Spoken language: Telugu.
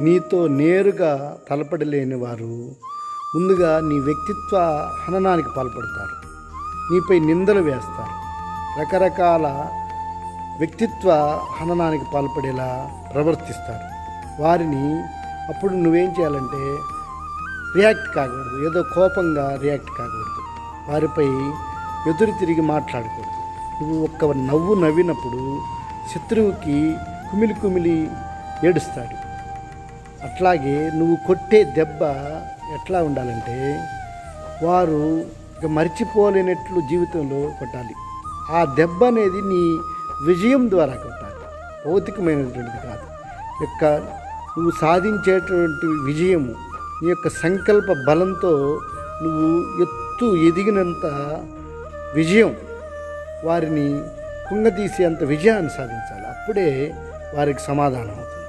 నీతో నేరుగా తలపడలేని వారు ముందుగా నీ వ్యక్తిత్వ హననానికి పాల్పడతారు, నీపై నిందలు వేస్తారు, రకరకాల వ్యక్తిత్వ హననానికి పాల్పడేలా ప్రవర్తిస్తారు. వారిని అప్పుడు నువ్వేం చేయాలంటే రియాక్ట్ కాకూడదు, ఏదో కోపంగా రియాక్ట్ కాకూడదు, వారిపై ఎదురు తిరిగి మాట్లాడకూడదు. నువ్వు ఒక్క నవ్వు నవ్వినప్పుడు శత్రువుకి కుమిలి కుమిలి ఏడుస్తాడు. అట్లాగే నువ్వు కొట్టే దెబ్బ ఎట్లా ఉండాలంటే వారు ఇక మర్చిపోలేనట్లు జీవితంలో కొట్టాలి. ఆ దెబ్బ అనేది నీ విజయం ద్వారా కొట్టాలి, భౌతికమైనటువంటిది కాదు. నువ్వు సాధించేటువంటి విజయము నీ యొక్క సంకల్ప బలంతో నువ్వు ఎదిగినంత విజయం, వారిని కుంగదీసేంత విజయాన్ని సాధించాలి. అప్పుడే వారికి సమాధానం అవుతుంది.